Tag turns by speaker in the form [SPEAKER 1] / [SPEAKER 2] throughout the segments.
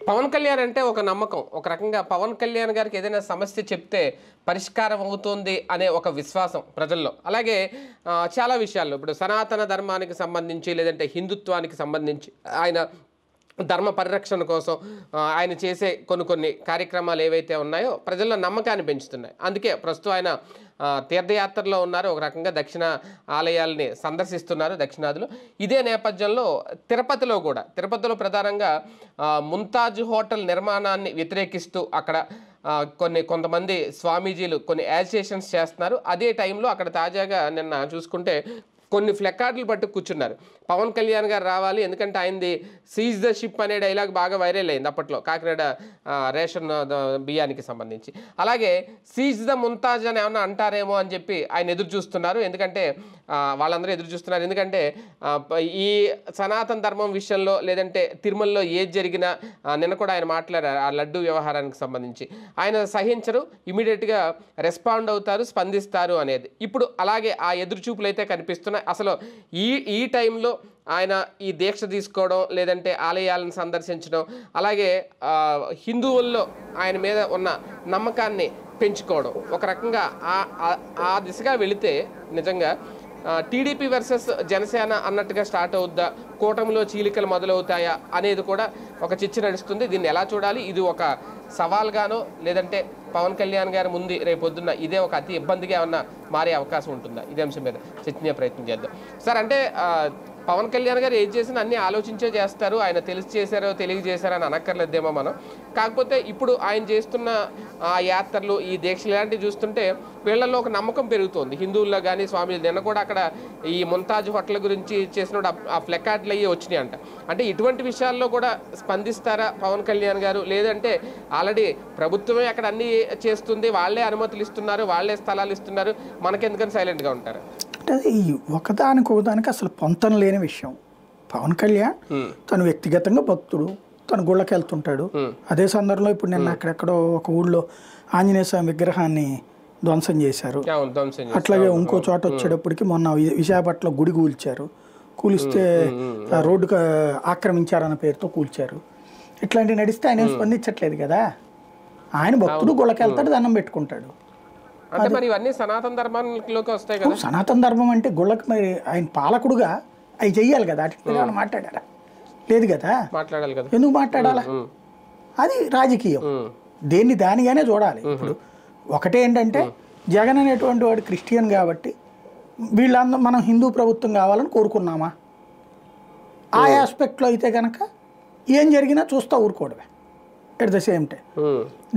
[SPEAKER 1] పవన్ కళ్యాణ్ అంటే ఒక నమ్మకం. ఒక రకంగా పవన్ కళ్యాణ్ గారికి ఏదైనా సమస్య చెప్తే పరిష్కారం అవుతుంది అనే ఒక విశ్వాసం ప్రజల్లో. అలాగే చాలా విషయాల్లో ఇప్పుడు సనాతన ధర్మానికి సంబంధించి లేదంటే హిందుత్వానికి సంబంధించి ఆయన ధర్మ పరిరక్షణ కోసం ఆయన చేసే కొన్ని కార్యక్రమాలు ఏవైతే ఉన్నాయో ప్రజల్లో నమ్మకాన్ని పెంచుతున్నాయి. అందుకే ప్రస్తుతం ఆయన తీర్థయాత్రలో ఉన్నారు. ఒక రకంగా దక్షిణ ఆలయాల్ని సందర్శిస్తున్నారు దక్షిణాదిలో. ఇదే నేపథ్యంలో తిరుపతిలో ప్రధానంగా ముంతాజ్ హోటల్ నిర్మాణాన్ని వ్యతిరేకిస్తూ అక్కడ కొంతమంది స్వామీజీలు కొన్ని యాజిటేషన్స్ చేస్తున్నారు. అదే టైంలో అక్కడ తాజాగా నిన్న చూసుకుంటే కొన్ని ఫ్లెకార్డులు పట్టు కూర్చున్నారు. పవన్ కళ్యాణ్ గారు రావాలి, ఎందుకంటే ఆయనది సీజ్ ద షిప్ అనే డైలాగ్ బాగా వైరల్ అయింది అప్పట్లో కాకినాడ రేషన్ బియ్యానికి సంబంధించి. అలాగే సీజ్ ద ముంతాజ్ అని ఏమన్నా అంటారేమో అని చెప్పి ఆయన ఎదురు చూస్తున్నారు. ఎందుకంటే వాళ్ళందరూ ఎదురు చూస్తున్నారు. ఎందుకంటే ఈ సనాతన ధర్మం విషయంలో లేదంటే తిరుమలలో ఏది జరిగినా నిన్న కూడా ఆయన మాట్లాడారు ఆ లడ్డు వ్యవహారానికి సంబంధించి. ఆయన సహించరు, ఇమీడియట్గా రెస్పాండ్ అవుతారు, స్పందిస్తారు అనేది. ఇప్పుడు అలాగే ఆ ఎదురుచూపులు అయితే కనిపిస్తున్నాయి. అసలు ఈ టైంలో ఆయన ఈ దీక్ష తీసుకోవడం లేదంటే ఆలయాలను సందర్శించడం అలాగే హిందువుల్లో ఆయన మీద ఉన్న నమ్మకాన్ని పెంచుకోవడం ఒక రకంగా ఆ దిశగా వెళితే నిజంగా టీడీపీ వర్సెస్ జనసేన అన్నట్టుగా స్టార్ట్ అవుద్దా, కూటమిలో చీలికలు మొదలవుతాయా అనేది కూడా ఒక చర్చ నడుస్తుంది. దీన్ని ఎలా చూడాలి? ఇది ఒక సవాల్గానో లేదంటే పవన్ కళ్యాణ్ గారి ముందు రేపొద్దున్న ఇదే ఒక అతి ఇబ్బందిగా ఏమన్నా మారే అవకాశం ఉంటుందా? ఇదే అంశం మీద చర్చించే ప్రయత్నం చేద్దాం సార్. అంటే పవన్ కళ్యాణ్ గారు ఏం చేసినా అన్నీ ఆలోచించే చేస్తారు. ఆయన తెలిసి చేశారో తెలియజేశారో అని అనక్కర్లేదేమో మనం. కాకపోతే ఇప్పుడు ఆయన చేస్తున్న యాత్రలు ఈ దీక్షలు ఇలాంటివి చూస్తుంటే వీళ్ళల్లో ఒక నమ్మకం పెరుగుతుంది హిందువుల్లో కానీ స్వామీలు. నిన్న కూడా అక్కడ ఈ ముంతాజ్ హోటల్ గురించి చేసినప్పుడు ఆ ఫ్లెకార్డులు అయ్యి వచ్చినాయి అంట. అంటే ఇటువంటి విషయాల్లో కూడా స్పందిస్తారా పవన్ కళ్యాణ్ గారు? లేదంటే ఆల్రెడీ ప్రభుత్వమే అక్కడ అన్నీ చేస్తుంది, వాళ్ళే అనుమతులు ఇస్తున్నారు, వాళ్ళే స్థలాలు ఇస్తున్నారు, మనకెందుకని సైలెంట్గా ఉంటారు?
[SPEAKER 2] అంటే ఈ ఒకదానికి అసలు పొంతన లేని విషయం. పవన్ కళ్యాణ్ తను వ్యక్తిగతంగా భక్తుడు, తను గుళ్ళకి వెళ్తుంటాడు. అదే సందర్భంలో ఇప్పుడు నిన్న అక్కడెక్కడో ఒక ఊళ్ళో ఆంజనేయ స్వామి విగ్రహాన్ని ధ్వంసం చేశారు. అట్లాగే ఇంకో చోట వచ్చేటప్పటికి మొన్న విశాఖపట్నంలో గుడి కూలిస్తే రోడ్డుకు ఆక్రమించారన్న పేరుతో కూల్చారు. ఇట్లాంటివి నడిస్తే ఆయన స్పందించట్లేదు కదా. ఆయన భక్తుడు గుళ్ళకి వెళ్తాడు, దండం పెట్టుకుంటాడు.
[SPEAKER 1] అంటే మరి ఇవన్నీ సనాతన ధర్మంలోకి వస్తాయి కదా.
[SPEAKER 2] సనాతన ధర్మం అంటే గుళ్ళకి మరి ఆయన పాలకుడుగా అవి చెయ్యాలి కదా. అటు మీద మాట్లాడారా? లేదు కదా,
[SPEAKER 1] మాట్లాడాలి కదా.
[SPEAKER 2] ఎందుకు మాట్లాడాలా? అది రాజకీయం, దానిగానే చూడాలి. ఇప్పుడు ఒకటే ఏంటంటే జగన్ అనేటువంటి వాడు క్రిస్టియన్ కాబట్టి వీళ్ళందరూ మనం హిందూ ప్రభుత్వం కావాలని కోరుకున్నామా? ఆ ఆస్పెక్ట్లో అయితే కనుక ఏం జరిగినా చూస్తా ఊరుకోవడమే. ఎట్ ద సేమ్ టైం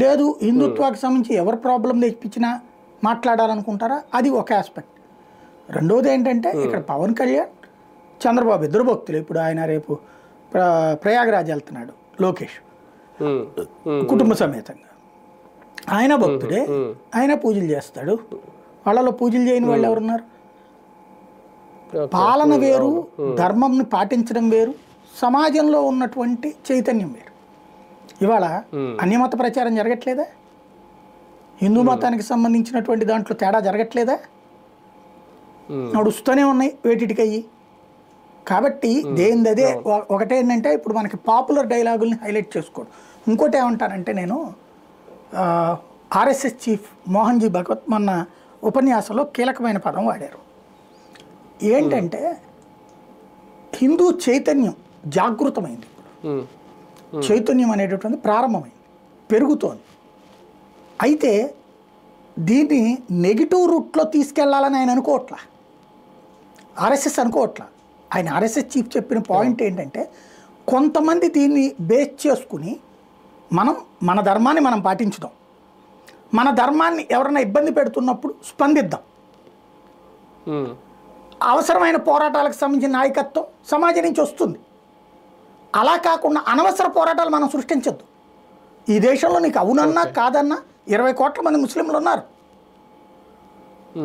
[SPEAKER 2] లేదు హిందుత్వానికి సంబంధించి ఎవరు ప్రాబ్లం తెప్పించినా మాట్లాడాలనుకుంటారా? అది ఒక ఆస్పెక్ట్. రెండోది ఏంటంటే ఇక్కడ పవన్ కళ్యాణ్ చంద్రబాబు ఇద్దరు భక్తులు. ఇప్పుడు ఆయన రేపు ప్రయాగరాజ్ వెళ్తున్నాడు లోకేష్ కుటుంబ సమేతంగా. ఆయన భక్తుడే, ఆయన పూజలు చేస్తాడు. వాళ్ళలో పూజలు చేయని వాళ్ళు ఎవరున్నారు? పాలన వేరు, ధర్మంని పాటించడం వేరు, సమాజంలో ఉన్నటువంటి చైతన్యం వేరు. ఇవాళ అన్యమత ప్రచారం జరగట్లేదా? హిందూ మతానికి సంబంధించినటువంటి దాంట్లో తేడా జరగట్లేదా? నడుస్తూనే ఉన్నాయి వేటికయ్యి. కాబట్టి దేనిదే ఒకటేంటంటే ఇప్పుడు మనకి పాపులర్ డైలాగుల్ని హైలైట్ చేసుకోవడం. ఇంకోటి ఏమంటానంటే నేను ఆర్ఎస్ఎస్ చీఫ్ మోహన్ జీ భగవత్ మొన్న ఉపన్యాసంలో కీలకమైన పదం వాడారు. ఏంటంటే హిందూ చైతన్యం జాగృతమైంది. ఇప్పుడు చైతన్యం అనేటటువంటి ప్రారంభమైంది, పెరుగుతోంది. అయితే దీన్ని నెగిటివ్ రూట్లో తీసుకెళ్లాలని ఆయన అనుకోవట్లా, ఆర్ఎస్ఎస్ అనుకోవట్లా. ఆయన ఆర్ఎస్ఎస్ చీఫ్ చెప్పిన పాయింట్ ఏంటంటే కొంతమంది దీన్ని బేస్ చేసుకుని మన ధర్మాన్ని మనం పాటించుదాం, మన ధర్మాన్ని ఎవరైనా ఇబ్బంది పెడుతున్నప్పుడు స్పందిద్దాం, అవసరమైన పోరాటాలకు సంబంధించిన నాయకత్వం సమాజం నుంచి వస్తుంది. అలా కాకుండా అనవసర పోరాటాలు మనం సృష్టించద్దు. ఈ దేశంలో నీకు అవునన్నా కాదన్నా 20 కోట్ల మంది ముస్లింలు ఉన్నారు.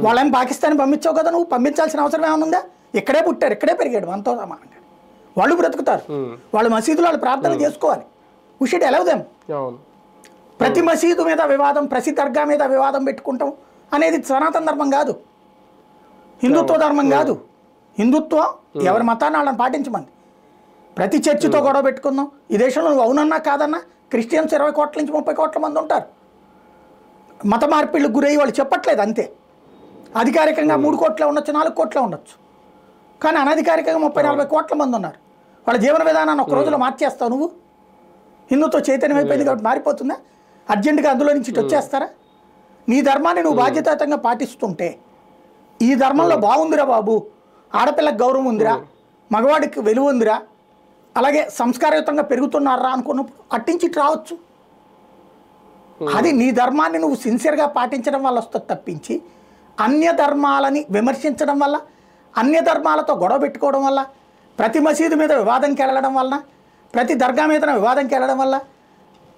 [SPEAKER 2] వాళ్ళని పాకిస్తాన్ పంపించావు కదా, నువ్వు పంపించాల్సిన అవసరం ఏమనుందా? ఇక్కడే పుట్టారు, ఇక్కడే పెరిగాడు, మనతో సమానంగా వాళ్ళు బ్రతుకుతారు. వాళ్ళు మసీదులో వాళ్ళు ప్రార్థన చేసుకోవాలి. We should allow them. ప్రతి మసీదు మీద వివాదం, ప్రతి దర్గా మీద వివాదం పెట్టుకుంటాం అనేది సనాతన ధర్మం కాదు, హిందుత్వ ధర్మం కాదు. హిందుత్వం ఎవరి మతాన్ని వాళ్ళని పాటించమంది. ప్రతి చర్చితో గొడవ పెట్టుకుందాం. ఈ దేశంలో నువ్వు అవునన్నా కాదన్నా క్రిస్టియన్స్ 20 కోట్ల నుంచి 30 కోట్ల మంది ఉంటారు. మత మార్పిళ్ళకు గురయ్యి వాళ్ళు చెప్పట్లేదు అంతే. అధికారికంగా 3 కోట్లే ఉండొచ్చు, 4 కోట్లే ఉండొచ్చు, కానీ అనధికారికంగా 30-40 కోట్ల మంది ఉన్నారు. వాళ్ళ జీవన విధానాన్ని ఒక రోజులో మార్చేస్తావు నువ్వు. హిందుత్వ చైతన్యం అయిపోయింది కాబట్టి మారిపోతుందా? అర్జెంటుగా అందులో నుంచి ఇటు వచ్చేస్తారా? నీ ధర్మాన్ని నువ్వు బాధ్యతాయుతంగా పాటిస్తుంటే, ఈ ధర్మంలో బాగుందిరా బాబు, ఆడపిల్లకి గౌరవం ఉందిరా, మగవాడికి విలువ ఉందిరా, అలాగే సంస్కారయుతంగా పెరుగుతున్నారా అనుకున్నప్పుడు అట్టించి ఇటు రావచ్చు. అది నీ ధర్మాన్ని నువ్వు సిన్సియర్గా పాటించడం వల్ల వస్తుంది తప్పించి, అన్య ధర్మాలని విమర్శించడం వల్ల, అన్య ధర్మాలతో గొడవ పెట్టుకోవడం వల్ల, ప్రతి మసీదు మీద వివాదంకి వెళ్ళడం వలన, ప్రతి దర్గా మీద వివాదంకి వెళ్ళడం వల్ల,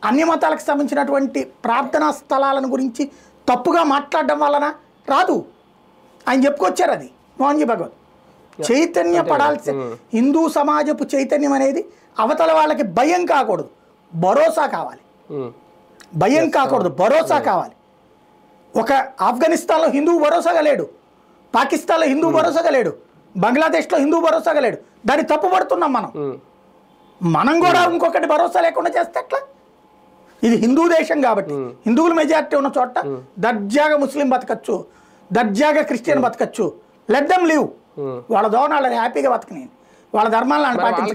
[SPEAKER 2] అన్య మతాలకు సంబంధించినటువంటి ప్రార్థనా స్థలాలను గురించి తప్పుగా మాట్లాడడం వలన రాదు. ఆయన చెప్పుకొచ్చారు అది మోహన్జీ భగవత్. చైతన్య పడాల్సి హిందూ సమాజపు చైతన్యం అనేది అవతల వాళ్ళకి భయం కాకూడదు, భరోసా కావాలి. భయం కాకూడదు, భరోసా కావాలి. ఒక ఆఫ్ఘనిస్తాన్లో హిందువు భరోసాగా లేడు, పాకిస్తాన్లో హిందూ భరోసాగా లేడు, బంగ్లాదేశ్లో హిందూ భరోసాగా లేడు. దాన్ని తప్పుపడుతున్నాం మనం కూడా ఇంకొకటి భరోసా లేకుండా చేస్తే ఎట్లా? ఇది హిందూ దేశం కాబట్టి హిందువుల మెజారిటీ ఉన్న చోట దర్జాగా ముస్లిం బతకచ్చు, దర్జాగా క్రిస్టియన్ బతకచ్చు. లెట్ దెమ్ లివ్, వాళ్ళ దోన వాళ్ళని హ్యాపీగా బతకని, వాళ్ళ ధర్మాలను పాటించాలి.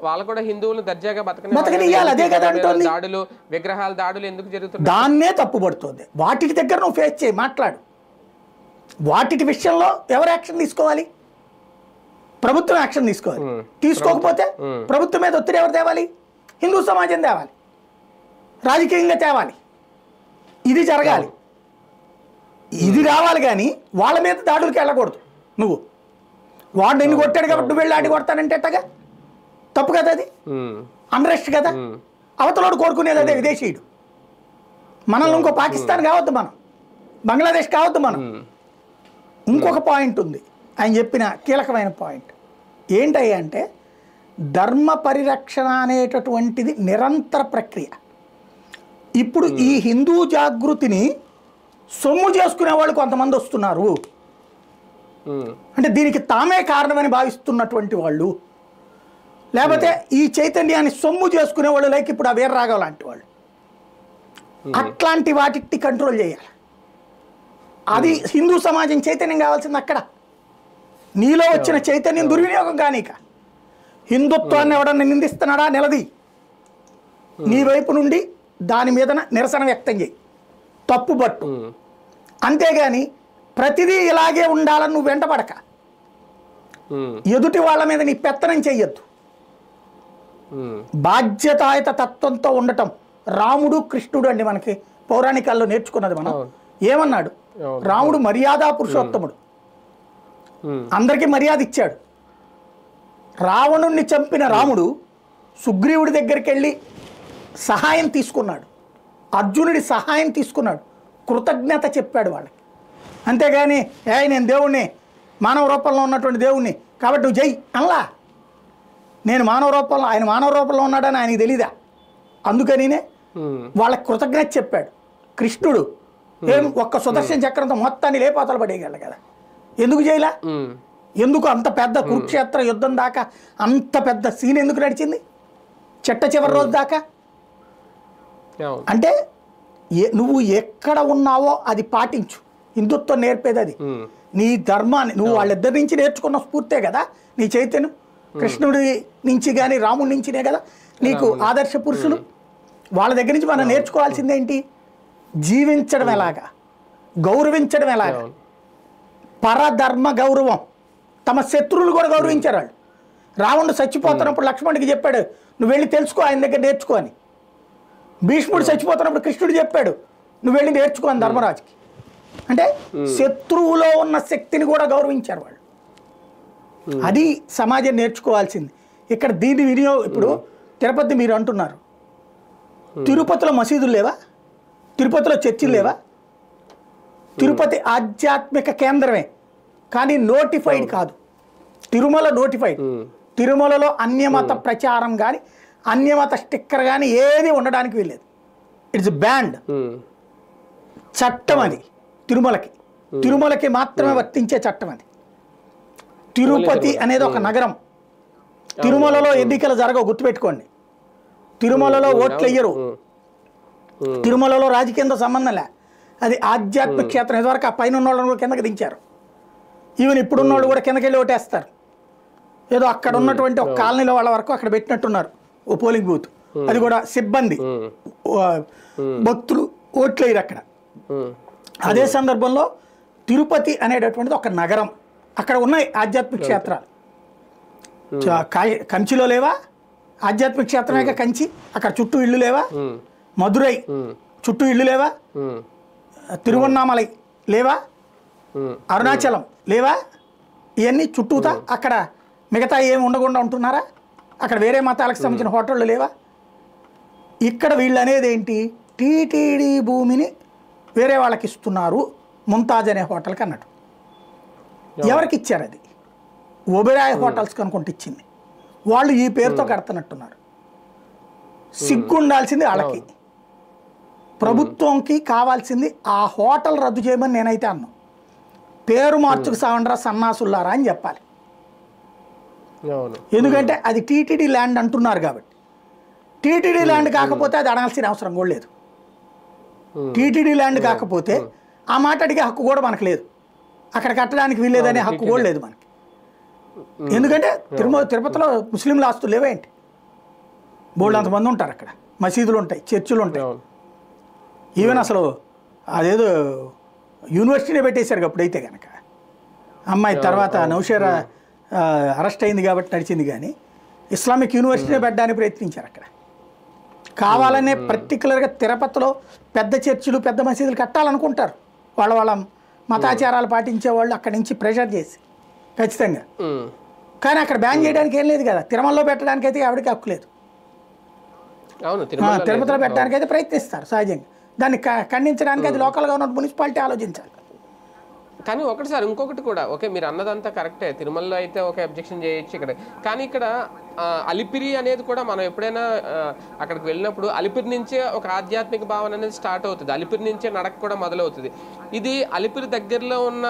[SPEAKER 1] వాళ్ళు కూడా హిందువులు దర్జాగా
[SPEAKER 2] బతకనియాలి. అదే కదా అంటుంది.
[SPEAKER 1] దాడులు, విగ్రహాల దాడులు ఎందుకు జరుగుతున్నాయి?
[SPEAKER 2] దాన్నే తప్పుపడుతుంది. వాటికి దగ్గర నువ్వు ఫేస్ చేయి, మాట్లాడు. వాటి విషయంలో ఎవరు యాక్షన్ తీసుకోవాలి? ప్రభుత్వం యాక్షన్ తీసుకోవాలి. తీసుకోకపోతే ప్రభుత్వం మీద ఒత్తిడి ఎవరు తేవాలి? హిందూ సమాజం తేవాలి, రాజకీయంగా తేవాలి. ఇది జరగాలి, ఇది రావాలి. కానీ వాళ్ళ మీద దాడులకు వెళ్ళకూడదు. నువ్వు వాడు నిన్ను కొట్టాడు కాబట్టి నువ్వు వెళ్ళి ఆడి కొడతానంటే ఎట్టగా? తప్పు కదా అది, అన్రెస్ట్ కదా. అవతలోడు కోరుకునేది అదే, విదేశీయుడు. మనల్ని ఇంకో పాకిస్తాన్ కావద్దు, మనం బంగ్లాదేశ్ కావద్దు. మనం ఇంకొక పాయింట్ ఉంది, ఆయన చెప్పిన కీలకమైన పాయింట్ ఏంటయ్యా అంటే, ధర్మ పరిరక్షణ అనేటటువంటిది నిరంతర ప్రక్రియ. ఇప్పుడు ఈ హిందూ జాగృతిని సొమ్ము చేసుకునే వాళ్ళు కొంతమంది వస్తున్నారు. అంటే దీనికి తామే కారణమని భావిస్తున్నటువంటి వాళ్ళు, లేకపోతే ఈ చైతన్యాన్ని సొమ్ము చేసుకునే వాళ్ళు, లైక్ ఇప్పుడు ఆ వీర్రాఘవ లాంటి వాళ్ళు, అట్లాంటి వాటిని కంట్రోల్ చేయాలి. అది హిందూ సమాజం చైతన్యం కావాల్సింది. అక్కడ నీలో వచ్చిన చైతన్యం దుర్వినియోగం కానీక. హిందుత్వాన్ని ఎవడన్నా నిందిస్తున్నాడా నిలది, నీ వైపు నుండి దాని మీద నిరసన వ్యక్తం చేయి, తప్పుబట్టు. అంతేగాని ప్రతిదీ ఇలాగే ఉండాలని నువ్వు వెంటపడక, ఎదుటి వాళ్ళ మీద నీ పెత్తనం చెయ్యొద్దు. బాధ్యతాయుత తత్వంతో ఉండటం. రాముడు కృష్ణుడు అండి మనకి పౌరాణికాల్లో నేర్చుకున్నది. మనం ఏమన్నాడు? రాముడు మర్యాదా పురుషోత్తముడు, అందరికీ మర్యాద ఇచ్చాడు. రావణుణ్ణి చంపిన రాముడు సుగ్రీవుడి దగ్గరికి వెళ్ళి సహాయం తీసుకున్నాడు, అర్జునుడి సహాయం తీసుకున్నాడు, కృతజ్ఞత చెప్పాడు వాళ్ళకి. అంతేగాని నేను దేవుణ్ణి, మానవ రూపంలో ఉన్నటువంటి దేవుణ్ణి కాబట్టి నువ్వు జై అనలా. నేను మానవ రూపంలో, ఆయన మానవ రూపంలో ఉన్నాడని ఆయనకి తెలీదా? అందుకనినే వాళ్ళకి కృతజ్ఞత చెప్పాడు. కృష్ణుడు ఏం ఒక్క సుదర్శన చక్రంతో మొత్తాన్ని లేపాతలు పడేయగలడు కదా, ఎందుకు చేయలే? ఎందుకు అంత పెద్ద కురుక్షేత్ర యుద్ధం దాకా అంత పెద్ద సీన్ ఎందుకు నడిచింది చిట్ట చివరి రోజు దాకా? అంటే నువ్వు ఎక్కడ ఉన్నావో అది పాటించు. హిందుత్వం నేర్పేది అది. నీ ధర్మాన్ని నువ్వు వాళ్ళిద్దరి నుంచి నేర్చుకున్న స్ఫూర్తే కదా నీ చైతన్యం. కృష్ణుడి నుంచి కానీ రాముడి నుంచినే కదా నీకు ఆదర్శ పురుషులు. వాళ్ళ దగ్గర నుంచి మనం నేర్చుకోవాల్సిందేంటి? జీవించడం ఎలాగా, గౌరవించడం ఎలాగా, పరధర్మ గౌరవం. తమ శత్రువులు కూడా గౌరవించారు వాళ్ళు. రావణుడు చచ్చిపోతున్నప్పుడు లక్ష్మణుడికి చెప్పాడు, నువ్వు వెళ్ళి తెలుసుకో, ఆయన దగ్గర నేర్చుకో అని. భీష్ముడు చచ్చిపోతున్నప్పుడు కృష్ణుడు చెప్పాడు, నువ్వు వెళ్ళి నేర్చుకో అని ధర్మరాజుకి. అంటే శత్రువులో ఉన్న శక్తిని కూడా గౌరవించారు వాళ్ళు. అది సమాజం నేర్చుకోవాల్సింది. ఇక్కడ దీని వినియోగం, ఇప్పుడు తిరుపతి మీరు అంటున్నారు, తిరుపతిలో మసీదులు లేవా? తిరుపతిలో చర్చిలు లేవా? తిరుపతి ఆధ్యాత్మిక కేంద్రమే, కానీ నోటిఫైడ్ కాదు. తిరుమల నోటిఫైడ్. తిరుమలలో అన్యమత ప్రచారం కానీ అన్యమత స్టిక్కర్ కానీ ఏది ఉండడానికి వీల్లేదు. It's band. చట్టం అది. తిరుమలకి మాత్రమే వర్తించే చట్టం అది. తిరుపతి అనేది ఒక నగరం. తిరుమలలో ఎన్నికలు జరగవు, గుర్తుపెట్టుకోండి. తిరుమలలో ఓట్లు వెయ్యరు, తిరుమలలో రాజకీయంతో సంబంధం లే, అది ఆధ్యాత్మిక క్షేత్రం. ఇదివరకు ఆ పైన ఉన్న వాళ్ళని కూడా కిందకి దించారు. ఈవెన్ ఇప్పుడున్న వాళ్ళు కూడా కిందకి వెళ్ళి ఓటేస్తారు. ఏదో అక్కడ ఉన్నటువంటి ఒక కాలనీలో వాళ్ళ వరకు అక్కడ పెట్టినట్టున్నారు ఓ పోలింగ్ బూత్, అది కూడా సిబ్బంది, భక్తులు ఓట్లు వేయరు అక్కడ. అదే సందర్భంలో తిరుపతి అనేటటువంటిది ఒక నగరం, అక్కడ ఉన్నాయి ఆధ్యాత్మిక క్షేత్రాలు. కంచిలో లేవా ఆధ్యాత్మిక క్షేత్రమే కంచి, అక్కడ చుట్టూ ఇళ్ళు లేవా? మధురై చుట్టూ ఇళ్ళు లేవా? తిరువన్నామలై లేవా? అరుణాచలం లేవా? ఇవన్నీ చుట్టూతా అక్కడ మిగతా ఏమి ఉండకుండా ఉంటున్నారా? అక్కడ వేరే మతాలకు సంబంధించిన హోటళ్ళు లేవా? ఇక్కడ వీళ్ళు అనేది ఏంటి, టీటీడీ భూమిని వేరే వాళ్ళకి ఇస్తున్నారు ముంతాజ్ అనే హోటల్కి అన్నట్టు. ఎవరికి ఇచ్చారు? అది ఒబెరాయ్ హోటల్స్ కనుకుంటే ఇచ్చింది. వాళ్ళు ఈ పేరుతో కడుతున్నట్టున్నారు. సిగ్గు ఉండాల్సింది వాళ్ళకి. ప్రభుత్వంకి కావాల్సింది ఆ హోటల్ రద్దు చేయమని నేనైతే అన్నాను. పేరు మార్చుకు సావండ్రా సన్నాసుల్లారా అని చెప్పాలి. ఎందుకంటే అది టీటీడీ ల్యాండ్ అంటున్నారు కాబట్టి. టీటీడీ ల్యాండ్ కాకపోతే అది అడగాల్సిన అవసరం కూడా లేదు. టీటీడీ ల్యాండ్ కాకపోతే ఆ మాట అడిగే హక్కు కూడా మనకు లేదు, అక్కడ కట్టడానికి వీల్లేదనే హక్కు కూడా లేదు మనకి. ఎందుకంటే తిరుపతిలో ముస్లింల ఆస్తులు లేవేంటి? బోల్డ్ అంతమంది ఉంటారు అక్కడ, మసీదులు ఉంటాయి, చర్చిలు ఉంటాయి. ఈవెన్ అసలు అదేదో యూనివర్సిటీనే పెట్టేశారు అప్పుడైతే కనుక. అమ్మాయి తర్వాత నౌషేరా అరెస్ట్ అయింది కాబట్టి నడిచింది, కానీ ఇస్లామిక్ యూనివర్సిటీనే పెట్టడానికి ప్రయత్నించారు అక్కడ. కావాలనే పర్టికులర్గా తిరుపతిలో పెద్ద చర్చిలు పెద్ద మసీదులు కట్టాలనుకుంటారు వాళ్ళ మతాచారాలు పాటించే వాళ్ళు, అక్కడి నుంచి ప్రెషర్ చేసి ఖచ్చితంగా. కానీ అక్కడ బ్యాన్ చేయడానికి ఏం లేదు కదా. తిరుమలలో పెట్టడానికి అయితే ఎవరికి హక్కు లేదు, తిరుపతిలో పెట్టడానికి అయితే ప్రయత్నిస్తారు సహజంగా. దాన్ని ఖండించడానికి అది లోకల్గా ఉన్న మున్సిపాలిటీ ఆలోచించాలి.
[SPEAKER 1] కానీ ఒకటి సార్ ఇంకొకటి కూడా, ఓకే మీరు అన్నదంతా కరెక్టే, తిరుమలలో అయితే ఒక అబ్జెక్షన్ చేయొచ్చు ఇక్కడ. కానీ ఇక్కడ అలిపిరి అనేది కూడా మనం ఎప్పుడైనా అక్కడికి వెళ్ళినప్పుడు అలిపిరి నుంచే ఒక ఆధ్యాత్మిక భావన అనేది స్టార్ట్ అవుతుంది, అలిపిరి నుంచే నడక కూడా మొదలవుతుంది. ఇది అలిపిరి దగ్గరలో ఉన్న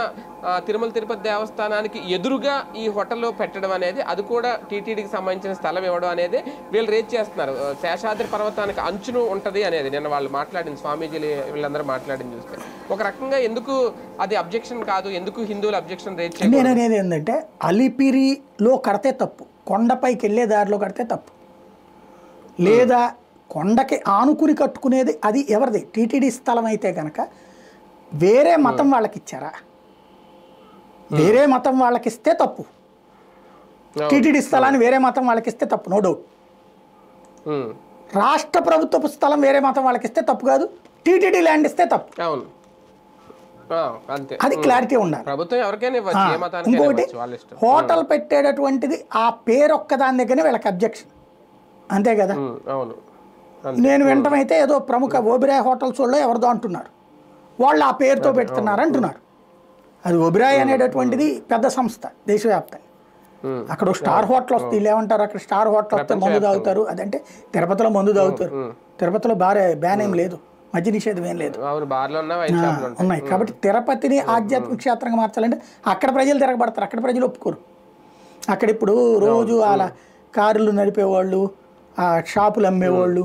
[SPEAKER 1] తిరుమల తిరుపతి దేవస్థానానికి ఎదురుగా ఈ హోటల్లో పెట్టడం అనేది, అది కూడా టీటీడీకి సంబంధించిన స్థలం ఇవ్వడం అనేది వీళ్ళు రేట్ చేస్తున్నారు. శేషాద్రి పర్వతానికి అంచును ఉంటుంది అనేది నిన్న వాళ్ళు మాట్లాడింది, స్వామీజీలు వీళ్ళందరూ మాట్లాడింది చూస్తే ఒక రకంగా ఎందుకు అది అబ్జెక్షన్ కాదు, ఎందుకు హిందువులు అబ్జెక్షన్ రేట్ చేయాలి?
[SPEAKER 2] నేను అనేది ఏంటంటే అలిపిరిలో కడితే తప్పు, కొండపైకి వెళ్ళే దారిలో కడితే తప్పు, లేదా కొండకి ఆనుకుని కట్టుకునేది అది ఎవరిది? టీటీడీ స్థలం అయితే కనుక వేరే మతం వాళ్ళకి ఇచ్చారా? వేరే మతం వాళ్ళకి ఇస్తే తప్పు, టీటీడీ స్థలాన్ని వేరే మతం వాళ్ళకి ఇస్తే తప్పు, నో డౌట్. రాష్ట్ర ప్రభుత్వపు స్థలం వేరే మతం వాళ్ళకి ఇస్తే తప్పు కాదు, టీటీడీ ల్యాండ్ ఇస్తే తప్పు. అది క్లారిటీ ఉండాలి. ఇంకొకటి హోటల్ పెట్టేటటువంటిది ఆ పేరు ఒక్కదాని దగ్గరనే వీళ్ళకి అబ్జెక్షన్, అంతే కదా. నేను వింటమైతే ఏదో ప్రముఖ ఒబెరాయ్ హోటల్స్ వాళ్ళు ఎవరిదో అంటున్నారు, వాళ్ళు ఆ పేరుతో పెడుతున్నారు అంటున్నారు. అది ఒబెరాయ్ అనేటటువంటిది పెద్ద సంస్థ దేశవ్యాప్తంగా. అక్కడ స్టార్ హోటల్ వస్తే వీళ్ళు ఏమంటారు, అక్కడ స్టార్ హోటల్ వస్తే మందు తాగుతారు, అదంటే తిరుపతిలో మందు తాగుతారు. తిరుపతిలో బ్యాన్ ఏం లేదు, మద్య నిషేధం ఏం లేదు, ఉన్నాయి. కాబట్టి తిరుపతిని ఆధ్యాత్మిక క్షేత్రంగా మార్చాలంటే అక్కడ ప్రజలు తిరగబడతారు, అక్కడ ప్రజలు ఒప్పుకోరు. అక్కడ ఇప్పుడు రోజు అలా కారులు నడిపేవాళ్ళు, షాపులు అమ్మేవాళ్ళు,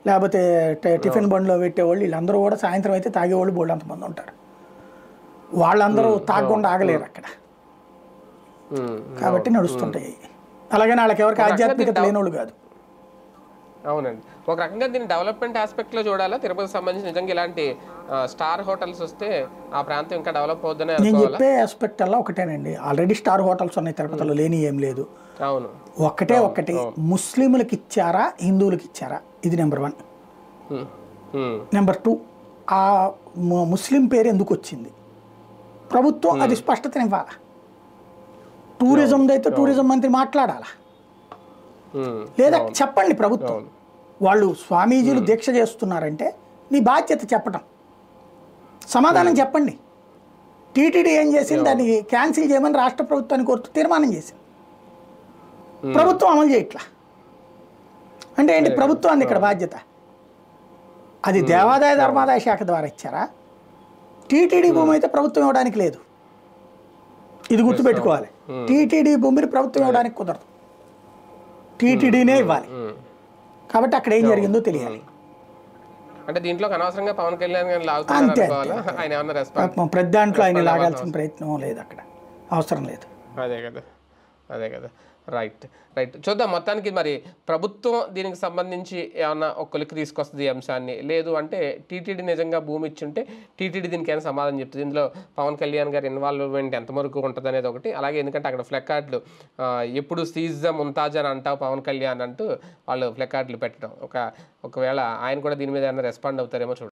[SPEAKER 2] లేకపోతే టిఫిన్ బండ్లో పెట్టేవాళ్ళు, వీళ్ళందరూ కూడా సాయంత్రం అయితే తాగేవాళ్ళు బోల్డ్ అంతమంది ఉంటారు. వాళ్ళందరూ తాగకుండా ఆగలేరు అక్కడ, కాబట్టి నడుస్తుంటాయి. అలాగే వాళ్ళకి ఎవరికి ఆధ్యాత్మికత లేనోళ్ళు కాదు.
[SPEAKER 1] అవునండి, ఒక రకంగా దీన్ని డెవలప్మెంట్ ఆస్పెక్ట్లో చూడాలా? తిరుపతికి సంబంధించి నిజంగా ఇలాంటి స్టార్ హోటల్స్ వస్తే ఆ ప్రాంతం ఇంకా డెవలప్ అవుతుందని
[SPEAKER 2] నేను చెప్పే ఆస్పెక్ట్ అలా ఒకటేనండి. ఆల్రెడీ స్టార్ హోటల్స్ ఉన్నాయి తిరుపతిలో, లేని ఏం లేదు.
[SPEAKER 1] అవును,
[SPEAKER 2] ఒకటి ముస్లింలకు ఇచ్చారా హిందువులకు ఇచ్చారా, ఇది నెంబర్ 1. నెంబర్ 2, ఆ ముస్లిం పేరు ఎందుకు వచ్చింది, ప్రభుత్వం అది స్పష్టతనివ్వాలా. టూరిజం అయితే టూరిజం మంత్రి మాట్లాడాలా, లేదా చెప్పండి ప్రభుత్వం. వాళ్ళు స్వామీజీలు దీక్ష చేస్తున్నారంటే నీ బాధ్యత చెప్పటం, సమాధానం చెప్పండి. టీటీడీ ఏం చేసింది, దాన్ని క్యాన్సిల్ చేయమని రాష్ట్ర ప్రభుత్వాన్ని కోరుతూ తీర్మానం చేసింది, ప్రభుత్వం అమలు చేయట్లా. అంటే ఏంటి, ప్రభుత్వాన్ని ఇక్కడ బాధ్యత. అది దేవాదాయ ధర్మాదాయ శాఖ ద్వారా ఇచ్చారా? టీటీడీ భూమి అయితే ప్రభుత్వం ఇవ్వడానికి లేదు, ఇది గుర్తుపెట్టుకోవాలి. టీటీడీ భూమిని ప్రభుత్వం ఇవ్వడానికి కుదరదు, టీటీడీనే ఇవ్వాలి. కాబట్టి అక్కడ ఏం జరిగిందో తెలియాలి.
[SPEAKER 1] అంటే దీంట్లో అనవసరంగా పవన్ కళ్యాణ్ గారిని లాగుతున్నారు అనుకోవాలా? ఆయన ఏమన్నా రెస్పాన్స్
[SPEAKER 2] ప్రతి దాంట్లో ఆయన లాగాల్సిన ప్రయత్నం లేదు, అక్కడ అవసరం లేదు.
[SPEAKER 1] అదే కదా రైట్. చూద్దాం. మొత్తానికి మరి ప్రభుత్వం దీనికి సంబంధించి ఏమన్నా ఒక కొలికి తీసుకొస్తుంది ఈ అంశాన్ని, లేదు అంటే టీటీడీ నిజంగా భూమి ఇచ్చుంటే టీటీడీ దీనికి ఏమైనా సమాధానం చెప్తుంది. ఇందులో పవన్ కళ్యాణ్ గారి ఇన్వాల్వ్మెంట్ ఎంతవరకు ఉంటుంది అనేది ఒకటి. అలాగే ఎందుకంటే అక్కడ ఫ్లెకార్డులు ఎప్పుడు సీజ్ ముంతాజ్ అని అంటావు పవన్ కళ్యాణ్ అంటూ వాళ్ళు ఫ్లెకార్డులు పెట్టడం, ఒకవేళ ఆయన కూడా దీని మీద ఏమైనా రెస్పాండ్ అవుతారేమో చూడాలి.